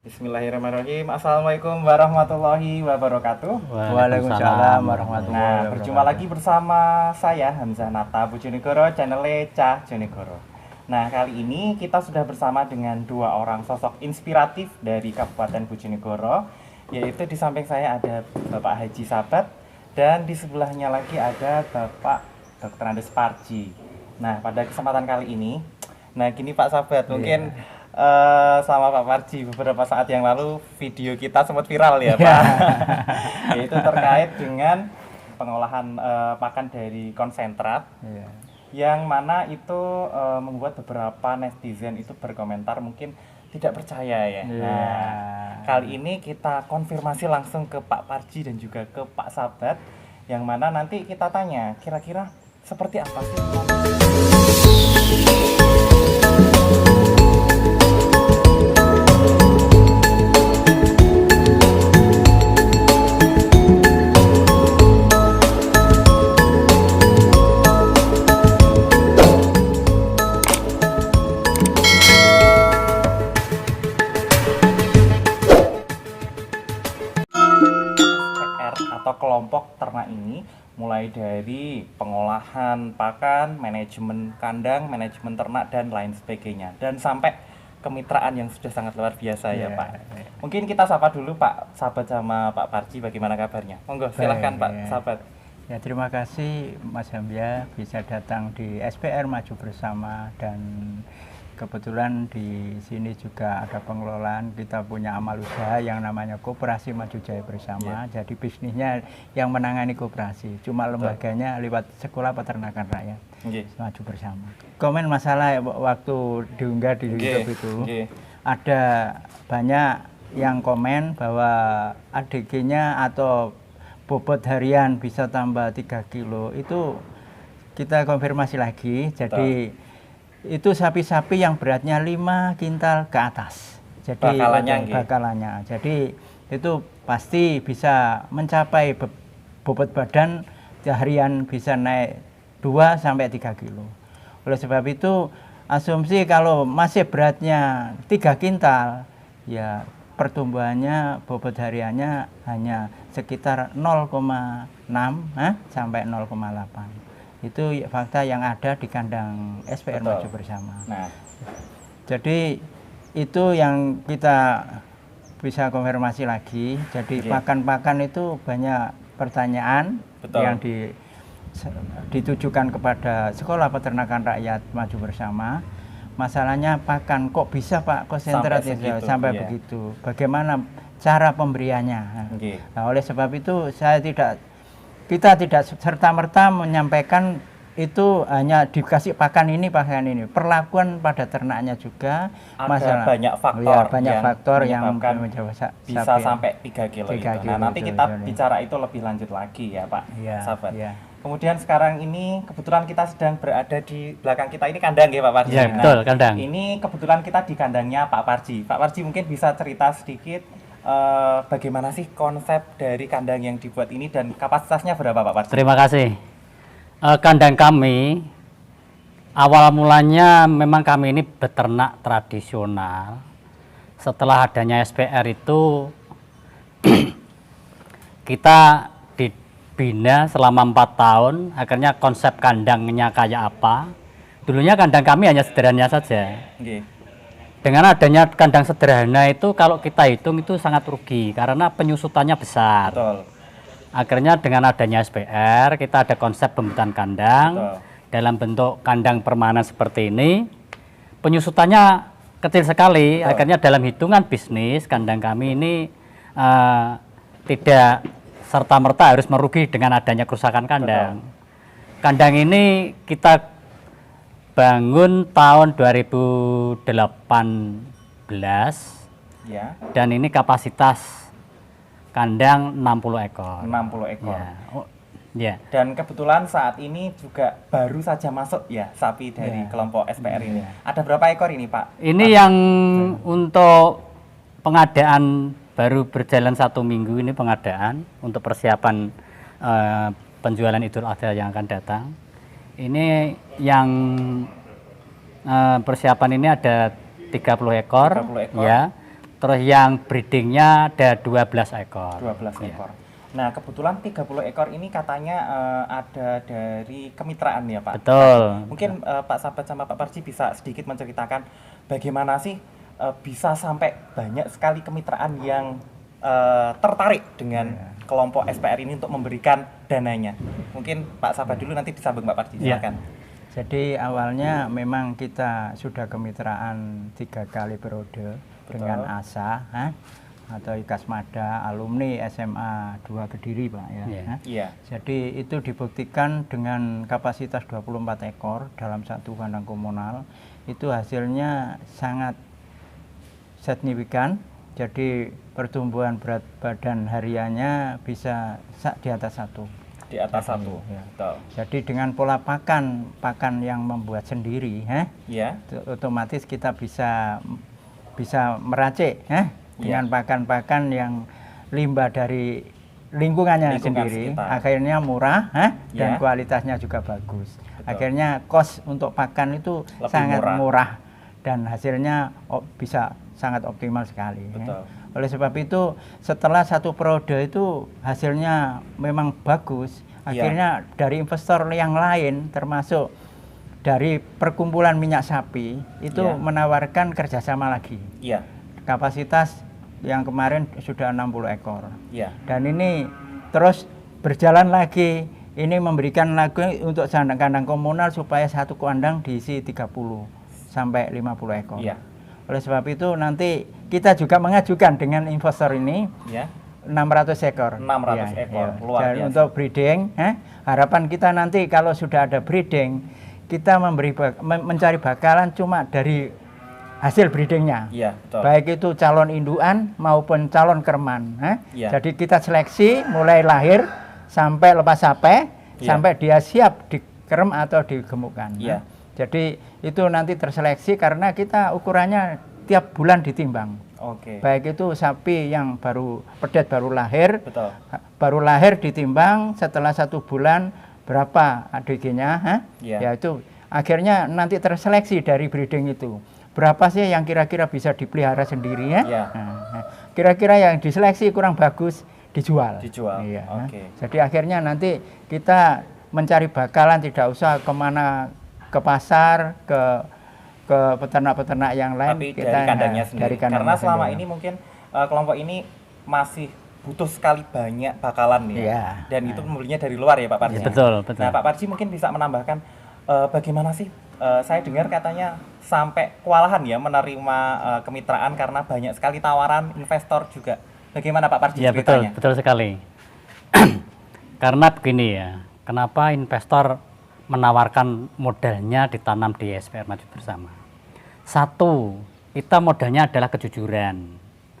Bismillahirrahmanirrahim. Assalamualaikum warahmatullahi wabarakatuh. Waalaikumsalam warahmatullahi Nah, wabarakatuh. berjumpa lagi bersama saya Hamzah Nata Bojonegoro, channel Cah Jonegoro. Nah, kali ini kita sudah bersama dengan dua orang sosok inspiratif dari Kabupaten Bojonegoro, yaitu di samping saya ada Bapak Haji Sabat dan di sebelahnya lagi ada Bapak Dr. Andes Parji. Nah, pada kesempatan kali ini, nah gini Pak Sabat, mungkin sama Pak Parji beberapa saat yang lalu video kita sempat viral ya Pak. Yaitu terkait dengan pengolahan pakan dari konsentrat, yang mana itu membuat beberapa netizen itu berkomentar mungkin tidak percaya ya. Nah, kali ini kita konfirmasi langsung ke Pak Parji dan juga ke Pak Sabat, yang mana nanti kita tanya kira-kira seperti apa sih SPR atau kelompok ternak ini, mulai dari pengolahan pakan, manajemen kandang, manajemen ternak dan lain sebagainya, dan sampai kemitraan yang sudah sangat luar biasa ya Pak. Mungkin kita sapa dulu Pak Sabat sama Pak Parji, bagaimana kabarnya? Monggo silahkan Pak Sabat. Ya, terima kasih Mas Hamzah bisa datang di SPR Maju Bersama, dan kebetulan di sini juga ada pengelolaan, kita punya amal usaha yang namanya Koperasi Maju Jaya Bersama. Jadi bisnisnya yang menangani koperasi, cuma lembaganya lewat Sekolah Peternakan Rakyat Maju Bersama. Komen masalah waktu diunggah di YouTube itu, ada banyak yang komen bahwa ADG-nya atau bobot harian bisa tambah 3 kilo. Itu kita konfirmasi lagi, jadi itu sapi-sapi yang beratnya 5 kintal ke atas. Jadi bakalannya. Jadi itu pasti bisa mencapai bobot badan harian bisa naik 2 sampai 3 kilo. Oleh sebab itu asumsi kalau masih beratnya 3 kintal, ya pertumbuhannya bobot hariannya hanya sekitar 0,6 sampai 0,8. Itu fakta yang ada di kandang SPR Maju Bersama. Nah, jadi itu yang kita bisa konfirmasi lagi. Jadi pakan-pakan itu banyak pertanyaan yang ditujukan kepada Sekolah Peternakan Rakyat Maju Bersama. Masalahnya pakan kok bisa Pak konsentrat sampai begitu? Bagaimana cara pemberiannya? Nah, oleh sebab itu kita tidak serta-merta menyampaikan itu hanya dikasih pakan ini. Perlakuan pada ternaknya juga ada banyak faktor yang bisa sampai 3 kilo. Nah, nanti kita bicara itu lebih lanjut lagi ya Pak Sabat. Kemudian sekarang ini kebetulan kita sedang berada di belakang kita ini kandang ya Pak Parji. Ya, betul, kandang. Ini kebetulan kita di kandangnya Pak Parji. Pak Parji mungkin bisa cerita sedikit bagaimana sih konsep dari kandang yang dibuat ini dan kapasitasnya berapa Pak Parji? Terima kasih. Kandang kami awal mulanya memang kami ini beternak tradisional. Setelah adanya SPR itu kita dibina selama 4 tahun. Akhirnya konsep kandangnya kayak apa? Dulunya kandang kami hanya sederhana saja. Dengan adanya kandang sederhana itu kalau kita hitung itu sangat rugi karena penyusutannya besar. Akhirnya dengan adanya SPR kita ada konsep pembuatan kandang dalam bentuk kandang permanen seperti ini. Penyusutannya kecil sekali. Akhirnya dalam hitungan bisnis kandang kami ini tidak serta-merta harus merugi dengan adanya kerusakan kandang. Kandang ini kita bangun tahun 2018 dan ini kapasitas kandang 60 ekor. 60 ekor. Dan kebetulan saat ini juga baru saja masuk ya sapi dari kelompok SPR ini. Ada berapa ekor ini Pak? Ini yang untuk pengadaan baru berjalan 1 minggu ini pengadaan untuk persiapan penjualan Idul Adha yang akan datang. Ini yang persiapan ini ada 30 ekor. 30 ekor. Ya. Terus yang breedingnya ada 12 ekor. 12 Ya. ekor. Nah, kebetulan 30 ekor ini katanya ada dari kemitraan ya, Pak? Betul. Mungkin Pak Sabat sama Pak Parji bisa sedikit menceritakan bagaimana sih bisa sampai banyak sekali kemitraan yang tertarik dengan kelompok SPR ini untuk memberikan dananya. Mungkin Pak Sabat dulu, nanti disambung Pak Parji, silakan. Jadi awalnya memang kita sudah kemitraan 3 kali periode dengan ASA atau IKAS Mada, alumni SMA 2 Kediri, Pak ya. Iya. Jadi itu dibuktikan dengan kapasitas 24 ekor dalam satu kandang komunal, itu hasilnya sangat signifikan. Jadi pertumbuhan berat badan hariannya bisa di atas 1. Di atas 1. Ya. Betul. Jadi dengan pola pakan yang membuat sendiri, Ya. otomatis kita bisa meracik, dengan pakan-pakan yang limbah dari lingkungannya Lingkungan sendiri, sekitar. akhirnya murah, dan Ya. kualitasnya juga bagus. Betul. Akhirnya cost untuk pakan itu Lebih sangat murah. murah dan hasilnya bisa sangat optimal sekali. Betul. Oleh sebab itu setelah satu periode itu hasilnya memang bagus. Akhirnya dari investor yang lain termasuk dari perkumpulan minyak sapi itu menawarkan kerjasama lagi. Iya. Kapasitas yang kemarin sudah 60 ekor. Iya. Dan ini terus berjalan lagi. Ini memberikan lagi untuk kandang komunal supaya satu kandang diisi 30 sampai 50 ekor. Iya. Oleh sebab itu nanti kita juga mengajukan dengan investor ini 600 ekor. 600 ekor, luar Dan biasa. untuk breeding, harapan kita nanti kalau sudah ada breeding, kita mencari bakalan cuma dari hasil breedingnya. Iya, betul. Baik itu calon induan maupun calon kerman. Iya. Jadi kita seleksi mulai lahir sampai lepas sape, sampai dia siap dikerem atau digemukkan. Iya. Jadi itu nanti terseleksi karena kita ukurannya tiap bulan ditimbang. Oke. Baik itu sapi yang pedet baru lahir, Betul. baru lahir ditimbang setelah 1 bulan berapa ADG-nya, Iya. ya itu akhirnya nanti terseleksi dari breeding itu. Berapa sih yang kira-kira bisa dipelihara sendiri ya? Iya. Nah, kira-kira yang diseleksi kurang bagus dijual. Dijual. Iya. Oke. Jadi akhirnya nanti kita mencari bakalan, tidak usah kemana, ke pasar, ke peternak-peternak yang lain. Tapi kita dari kandangnya sendiri. dari kandangnya Karena selama sendiri. ini mungkin kelompok ini masih butuh sekali banyak bakalan ya. Iya. Dan itu membelinya dari luar ya Pak Parji. Betul, betul. Nah Pak Parji mungkin bisa menambahkan bagaimana sih, saya dengar katanya sampai kewalahan ya menerima kemitraan karena banyak sekali tawaran investor juga. Bagaimana Pak Parji Ya betul, ceritanya? betul sekali. Karena begini ya, kenapa investor menawarkan modalnya ditanam di SPR Maju Bersama? Satu, kita modalnya adalah kejujuran.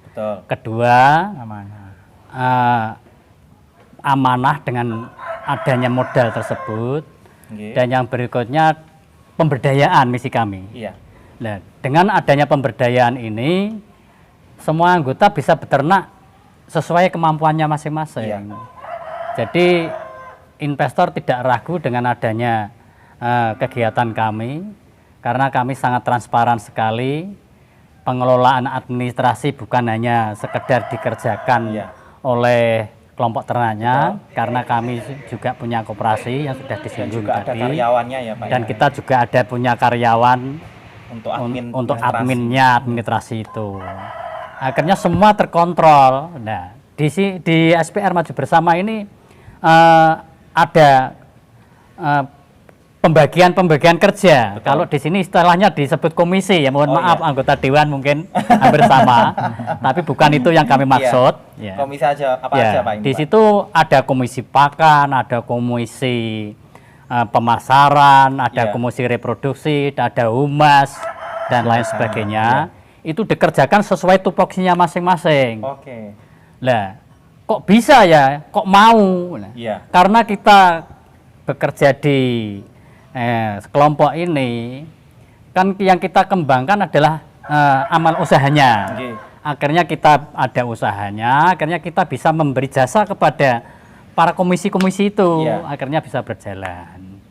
Betul. Kedua, Amanah. amanah dengan adanya modal tersebut. Oke. Dan yang berikutnya pemberdayaan misi kami. Iya. Nah, dengan adanya pemberdayaan ini, semua anggota bisa beternak sesuai kemampuannya masing-masing. Iya. Jadi investor tidak ragu dengan adanya kegiatan kami, karena kami sangat transparan sekali. Pengelolaan administrasi bukan hanya sekedar dikerjakan Iya. oleh kelompok ternaknya, karena kami juga punya koperasi yang sudah Dan disinggung juga ada tadi. karyawannya ya Pak. Dan ya? kita juga ada punya karyawan untuk admin untuk administrasi. adminnya, administrasi itu. Akhirnya semua terkontrol. Nah, di SPR Maju Bersama ini ada pembagian kerja. Betul. Kalau di sini istilahnya disebut komisi ya, mohon Oh, maaf iya. anggota dewan mungkin hampir sama, tapi bukan itu yang kami maksud. Iya. Ya. Komisi aja apa Ya, aja Pak ini? di Pak? situ ada komisi pakan, ada komisi pemasaran, ada Iya. komisi reproduksi, ada humas dan lain sebagainya. Itu dikerjakan sesuai tupoksinya masing-masing. Oke. Lah, kok bisa ya? Kok mau? Nah, Iya. karena kita bekerja di kelompok ini, kan yang kita kembangkan adalah amal usahanya. Oke. Akhirnya kita ada usahanya, akhirnya kita bisa memberi jasa kepada para komisi-komisi itu, Iya. akhirnya bisa berjalan.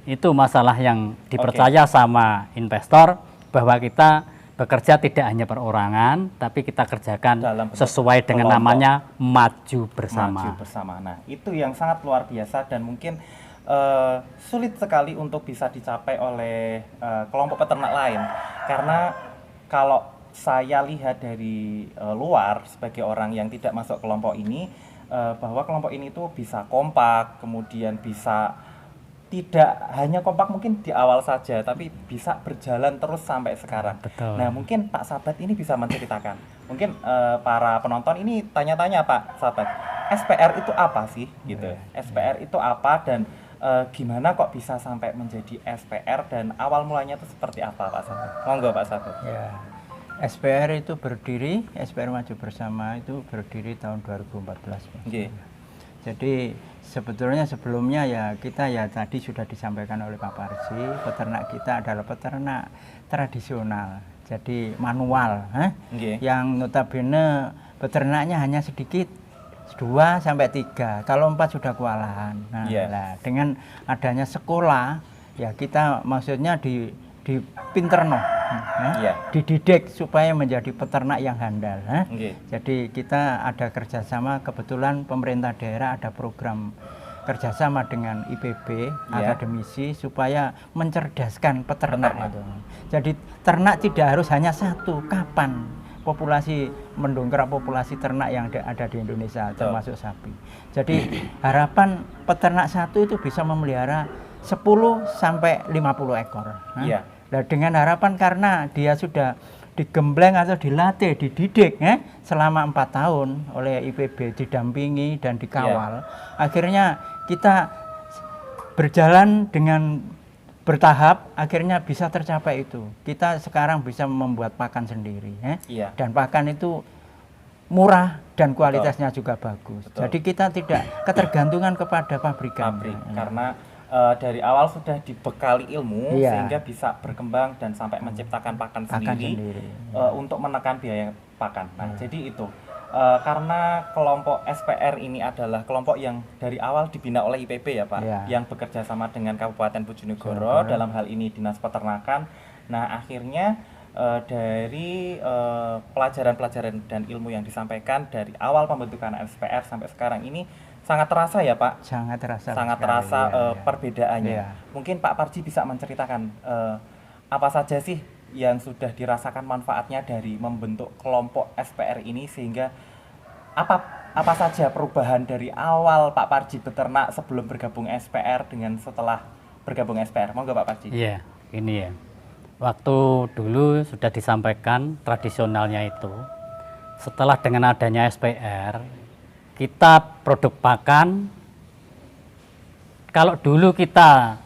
Itu masalah yang dipercaya sama investor, bahwa kita bekerja tidak hanya perorangan, tapi kita kerjakan Dalam bentuk sesuai dengan kelompok. namanya maju bersama. Maju bersama. Nah, itu yang sangat luar biasa dan mungkin sulit sekali untuk bisa dicapai oleh kelompok peternak lain. Karena kalau saya lihat dari luar sebagai orang yang tidak masuk kelompok ini, bahwa kelompok ini tuh bisa kompak, kemudian bisa tidak hanya kompak mungkin di awal saja, tapi bisa berjalan terus sampai sekarang. Betul. Nah, mungkin Pak Sabat ini bisa menceritakan. Mungkin para penonton ini tanya-tanya Pak Sabat, SPR itu apa sih? Gitu. SPR itu apa dan gimana kok bisa sampai menjadi SPR dan awal mulanya itu seperti apa Pak Sabat? Monggo Pak Sabat. Ya, SPR itu berdiri, SPR Maju Bersama itu berdiri tahun 2014. Nggih. Jadi sebetulnya sebelumnya ya kita ya tadi sudah disampaikan oleh Pak Parji, peternak kita adalah peternak tradisional, jadi manual, Nggih. yang notabene peternaknya hanya sedikit, 2 sampai 3, kalau 4 sudah kewalahan. Nah, Iya. lah, dengan adanya sekolah ya kita maksudnya di pinterno, Iya. dididik supaya menjadi peternak yang handal. Nggih. Jadi kita ada kerjasama, kebetulan pemerintah daerah ada program kerjasama dengan IPB, Iya. akademisi, supaya mencerdaskan peternak itu. Jadi ternak tidak harus hanya satu, kapan populasi mendongkrak populasi ternak yang ada di Indonesia, Betul. termasuk sapi. Jadi harapan peternak satu itu bisa memelihara 10 sampai 50 ekor. Iya. Nah, dengan harapan karena dia sudah digembleng atau dilatih, dididik selama 4 tahun oleh IPB, didampingi dan dikawal, akhirnya kita berjalan dengan bertahap, akhirnya bisa tercapai itu. Kita sekarang bisa membuat pakan sendiri, Iya. dan pakan itu murah dan kualitasnya juga bagus. Betul. Jadi kita tidak ketergantungan kepada pabrikan. Pabrik karena dari awal sudah dibekali ilmu Iya. sehingga bisa berkembang dan sampai menciptakan pakan sendiri, untuk menekan biaya pakan. Nah, jadi itu karena kelompok SPR ini adalah kelompok yang dari awal dibina oleh IPB ya Pak, Iya. yang bekerja sama dengan Kabupaten Bojonegoro dalam hal ini Dinas Peternakan. Nah, akhirnya dari pelajaran-pelajaran dan ilmu yang disampaikan dari awal pembentukan SPR sampai sekarang ini sangat terasa ya Pak. Sangat terasa. Sangat sekali, terasa iya. perbedaannya. Iya. Mungkin Pak Parji bisa menceritakan apa saja sih yang sudah dirasakan manfaatnya dari membentuk kelompok SPR ini, sehingga apa saja perubahan dari awal Pak Parji beternak sebelum bergabung SPR dengan setelah bergabung SPR. Monggo Pak Parji. Iya, ini ya. Waktu dulu sudah disampaikan tradisionalnya itu. Setelah dengan adanya SPR, kita produk pakan, kalau dulu kita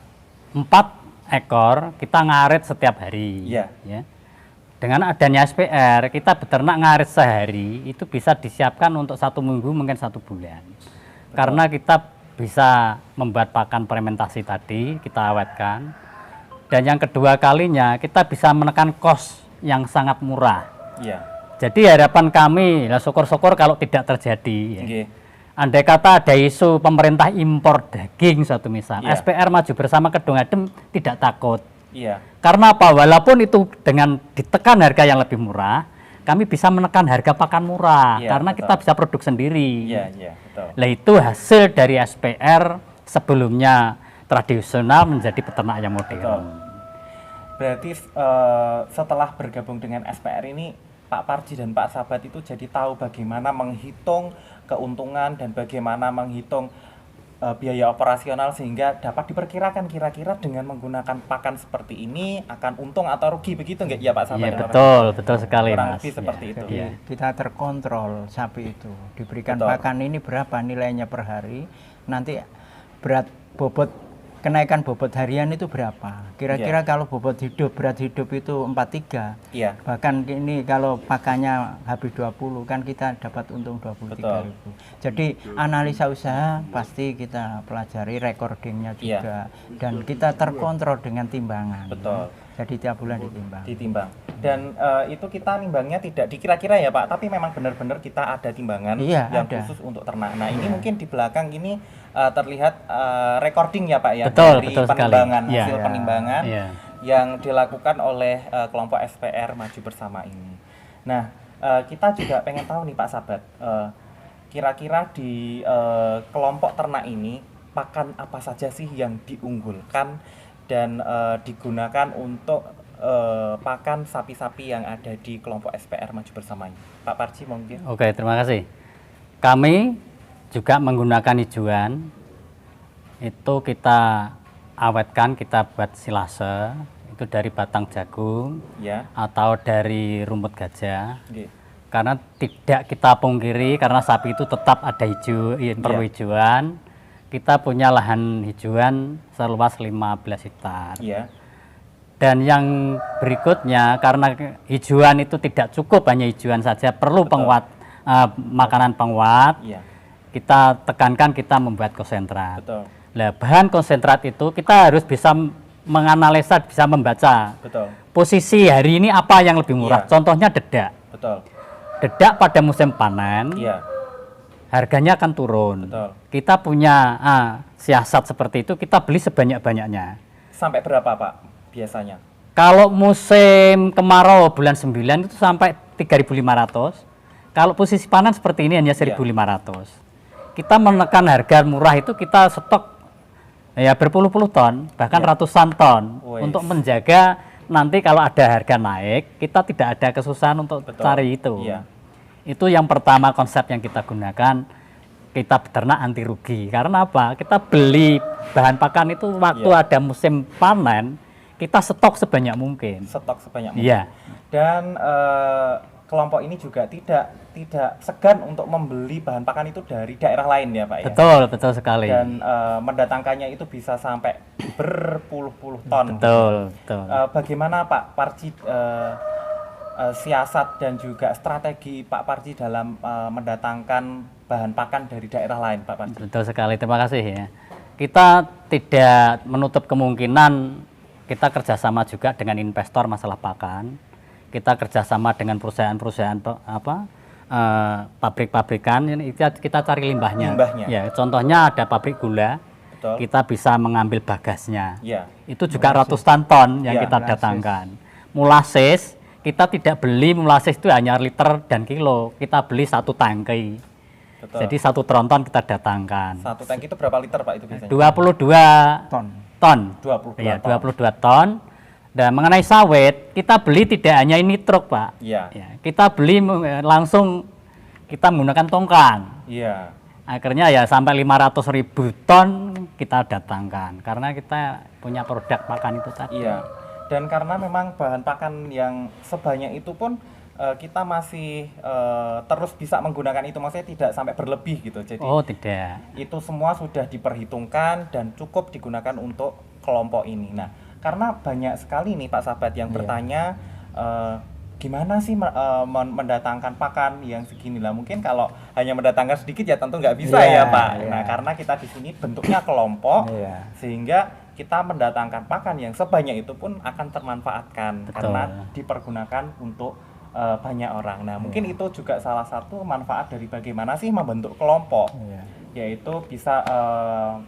4 ekor, kita ngarit setiap hari. Iya. Ya. Dengan adanya SPR, kita beternak ngarit sehari, itu bisa disiapkan untuk 1 minggu, mungkin 1 bulan. Karena kita bisa membuat pakan fermentasi tadi, kita awetkan. Dan yang kedua kalinya, kita bisa menekan kos yang sangat murah. Iya. Jadi harapan kami, lah syukur-syukur kalau tidak terjadi. Ya. Nggih. Andai kata ada isu pemerintah impor daging suatu misal, Iya. SPR Maju Bersama Kedung Adem tidak takut. Iya. Karena apa? Walaupun itu dengan ditekan harga yang lebih murah, kami bisa menekan harga pakan murah. Iya, Karena betul. kita bisa produk sendiri. Iya, betul. Lah itu hasil dari SPR sebelumnya tradisional menjadi peternak yang modern. Betul. Berarti setelah bergabung dengan SPR ini, Pak Parji dan Pak Sabat itu jadi tahu bagaimana menghitung keuntungan dan bagaimana menghitung biaya operasional sehingga dapat diperkirakan kira-kira dengan menggunakan pakan seperti ini akan untung atau rugi, begitu nggak ya Pak Sabat? Iya betul sekali Kurang Mas. lebih seperti Iya. itu. Jadi kita terkontrol sapi itu, diberikan Betul. pakan ini berapa nilainya per hari, nanti berat bobot, kenaikan bobot harian itu berapa, kira-kira kalau bobot hidup, berat hidup itu 43, Iya. bahkan ini kalau pakannya habis 20 kan kita dapat untung 23.000. Jadi analisa usaha pasti kita pelajari, recordingnya Iya. juga, dan kita terkontrol dengan timbangan. Betul. Jadi tiap bulan Ditimbang. Dan itu kita nimbangnya tidak dikira-kira ya Pak, tapi memang benar-benar kita ada timbangan Iya, yang ada. khusus untuk ternak. Nah, ini mungkin di belakang ini terlihat recording ya Pak ya, Betul dari sekali. penimbangan, Iya. hasil Iya. penimbangan. Iya. yang dilakukan oleh kelompok SPR Maju Bersama ini. Nah, kita juga pengen tahu nih Pak Sabat, kira-kira di kelompok ternak ini pakan apa saja sih yang diunggulkan dan digunakan untuk pakan sapi-sapi yang ada di kelompok SPR Maju Bersama ini? Pak Parji mungkin. Oke, terima kasih. Kami juga menggunakan hijauan, itu kita awetkan, kita buat silase, itu dari batang jagung Ya. atau dari rumput gajah. Oke. Karena tidak kita pungkiri, karena sapi itu tetap ada perlu hijauan. Kita punya lahan hijauan seluas 15 hektar. Iya. Dan yang berikutnya, karena hijauan itu tidak cukup hanya hijauan saja, perlu penguat, makanan penguat. Iya. Kita tekankan, kita membuat konsentrat. Betul. Nah, bahan konsentrat itu kita harus bisa menganalisa, bisa membaca Betul. posisi hari ini apa yang lebih murah. Iya. Contohnya dedak. Betul. Dedak pada musim panen, Iya. harganya akan turun. Betul. Kita punya siasat seperti itu, kita beli sebanyak-banyaknya. Sampai berapa Pak biasanya? Kalau musim kemarau bulan 9 itu sampai 3.500. Kalau posisi panen seperti ini hanya 1.500. Kita menekan harga murah itu, kita stok ya berpuluh-puluh ton, bahkan ratusan ton, untuk menjaga nanti kalau ada harga naik, kita tidak ada kesusahan untuk cari itu. Iya. Itu yang pertama konsep yang kita gunakan, kita beternak anti rugi. Karena apa? Kita beli bahan pakan itu waktu ada musim panen, kita stok sebanyak mungkin. Stok sebanyak mungkin. Iya. Dan kelompok ini juga tidak segan untuk membeli bahan pakan itu dari daerah lain ya Pak ya? Betul sekali. Dan mendatangkannya itu bisa sampai berpuluh-puluh ton. Betul. Bagaimana Pak Parji siasat dan juga strategi Pak Parji dalam mendatangkan bahan pakan dari daerah lain Pak Parji? Betul sekali, terima kasih ya. Kita tidak menutup kemungkinan kita kerjasama juga dengan investor masalah pakan. Kita kerjasama dengan perusahaan-perusahaan pabrik-pabrikan, kita cari limbahnya. Ya, contohnya ada pabrik gula, kita bisa mengambil bagasnya. Ya. Itu juga ratusan ton yang kita datangkan. Mulasis, kita tidak beli mulasis itu hanya liter dan kilo, kita beli satu tangki. Betul. Jadi satu tronton kita datangkan. Satu tangki itu berapa liter Pak itu biasanya? 22 ton. 22 ya, ton. 22 ton. Dan mengenai sawit, kita beli tidak hanya ini truk Pak. Iya. Ya, kita beli langsung, kita menggunakan tongkang. Iya. Akhirnya ya sampai 500.000 ton kita datangkan. Karena kita punya produk pakan itu tadi. Iya. Dan karena memang bahan pakan yang sebanyak itu pun kita masih terus bisa menggunakan itu, maksudnya tidak sampai berlebih gitu. Jadi tidak. Itu semua sudah diperhitungkan dan cukup digunakan untuk kelompok ini. Nah, karena banyak sekali nih Pak Sabat yang bertanya gimana sih mendatangkan pakan yang segini lah. Mungkin kalau hanya mendatangkan sedikit ya tentu nggak bisa ya Pak. Nah, karena kita di sini bentuknya kelompok, sehingga kita mendatangkan pakan yang sebanyak itu pun akan termanfaatkan. Betul. Karena dipergunakan untuk banyak orang. Nah, mungkin itu juga salah satu manfaat dari bagaimana sih membentuk kelompok, yaitu bisa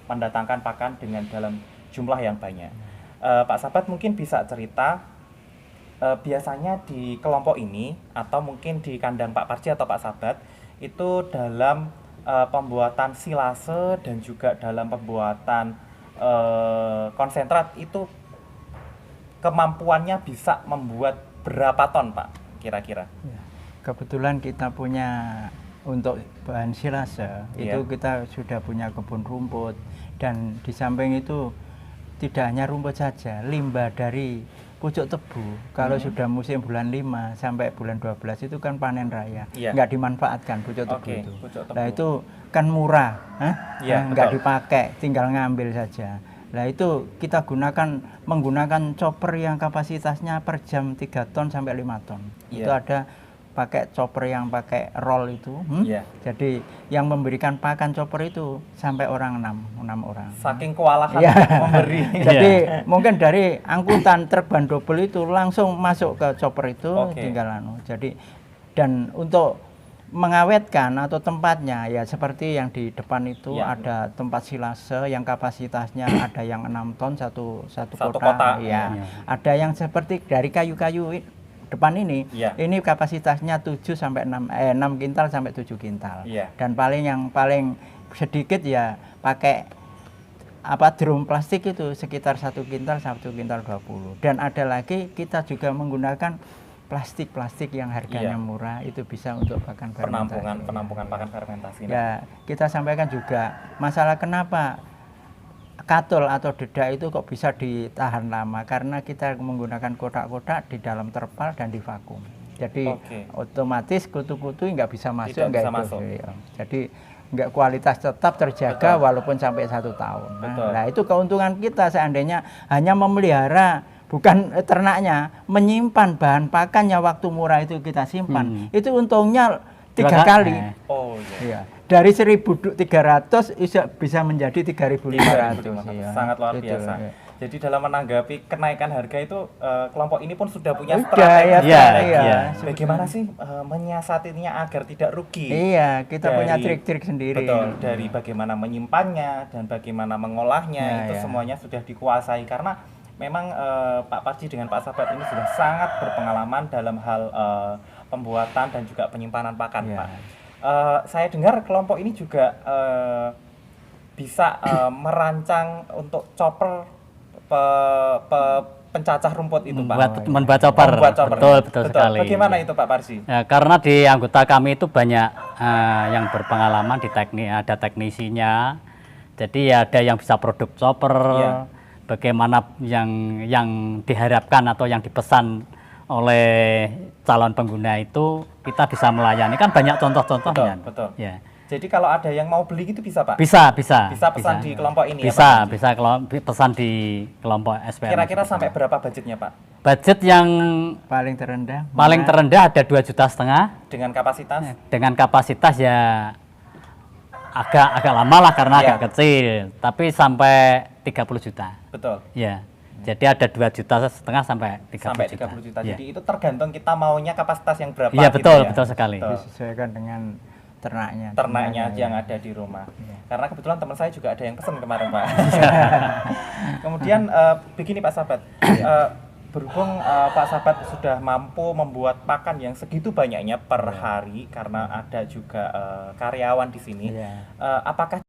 mendatangkan pakan dengan dalam jumlah yang banyak. Pak Sabat mungkin bisa cerita biasanya di kelompok ini atau mungkin di kandang Pak Parji atau Pak Sabat itu dalam pembuatan silase dan juga dalam pembuatan konsentrat itu kemampuannya bisa membuat berapa ton Pak kira-kira? Kebetulan kita punya untuk bahan silase itu kita sudah punya kebun rumput, dan di samping itu tidak hanya rumput saja, limbah dari pucuk tebu. Kalau sudah musim bulan 5 sampai bulan 12 itu kan panen raya, nggak dimanfaatkan pucuk tebu itu. Nah itu kan murah, nggak dipakai, tinggal ngambil saja. Nah itu kita menggunakan chopper yang kapasitasnya per jam 3 ton sampai 5 ton. Itu ada pakai chopper yang pakai roll itu. Jadi yang memberikan pakan chopper itu sampai orang 6 orang. Saking kewalahan memberi. Jadi mungkin dari angkutan truk ban double itu langsung masuk ke chopper itu, tinggal Jadi dan untuk mengawetkan atau tempatnya ya seperti yang di depan itu Ya. ada tempat silase yang kapasitasnya ada yang 6 ton satu Satu kota, kota, ya. ya. Ada yang seperti dari kayu-kayu depan ini, Ya. ini kapasitasnya 7 sampai 6 kintal sampai 7 kintal. Ya. Dan yang paling sedikit ya pakai drum plastik itu sekitar 1 kintal 20. Dan ada lagi kita juga menggunakan plastik yang harganya Iya. murah, itu bisa untuk pakan fermentasi. penampungan pakan fermentasi. Ya, kita sampaikan juga masalah kenapa katul atau dedak itu kok bisa ditahan lama, karena kita menggunakan kotak-kotak di dalam terpal dan di vakum. Jadi Oke. otomatis kutu-kutu nggak bisa masuk, Tidak bisa nggak masuk. ya. Jadi nggak kualitas tetap terjaga walaupun sampai 1 tahun. Betul. Nah, itu keuntungan kita seandainya hanya memelihara bukan ternaknya, menyimpan bahan pakannya waktu murah itu kita simpan. Itu untungnya 3 kali. Oh iya. Iya. Dari 1.300 bisa menjadi 3.500. 3.500. Iya. Sangat luar Gitu, biasa. iya. Jadi dalam menanggapi kenaikan harga itu kelompok ini pun sudah punya Udah, strategi. ya, Iya, iya. Bagaimana sih menyiasatinya agar tidak rugi? Iya, kita punya Dari- trik-trik sendiri. Betul, dari bagaimana menyimpannya dan bagaimana mengolahnya Ya, itu ya. semuanya sudah dikuasai karena memang Pak Parji dengan Pak Sabat ini sudah sangat berpengalaman dalam hal pembuatan dan juga penyimpanan pakan, Ya. Pak. Saya dengar kelompok ini juga bisa merancang untuk chopper pencacah rumput itu, Pak. Membuat chopper. Membuat chopper. Betul sekali. Bagaimana itu, Pak Parji? Ya, karena di anggota kami itu banyak yang berpengalaman di ada teknisinya. Jadi ya ada yang bisa produk chopper, Iya. bagaimana yang diharapkan atau yang dipesan oleh calon pengguna itu kita bisa melayani, kan banyak contoh-contohnya. Betul. Ya. Jadi kalau ada yang mau beli gitu bisa, Pak? Bisa Bisa pesan di kelompok ini ya, Bisa, Pak? bisa pesan di kelompok SPR. Kira-kira sampai berapa budgetnya, Pak? Budget yang Paling terendah. paling terendah ada 2,5 juta Dengan kapasitas? dengan kapasitas ya agak lama lah karena Iya. agak kecil, tapi sampai 30 juta. Betul. Ya. Jadi ada 2,5 juta sampai 30 Sampai juta. 30 juta. Ya. Jadi itu tergantung kita maunya kapasitas yang berapa. Iya, gitu betul, ya? betul sekali. Betul. Disesuaikan dengan ternaknya. Ternaknya Ternaknya, yang ya. ada di rumah. Karena kebetulan teman saya juga ada yang pesen kemarin, Pak. Kemudian begini Pak Sabat, berhubung Pak Sabat sudah mampu membuat pakan yang segitu banyaknya per hari karena ada juga karyawan di sini, Iya. apakah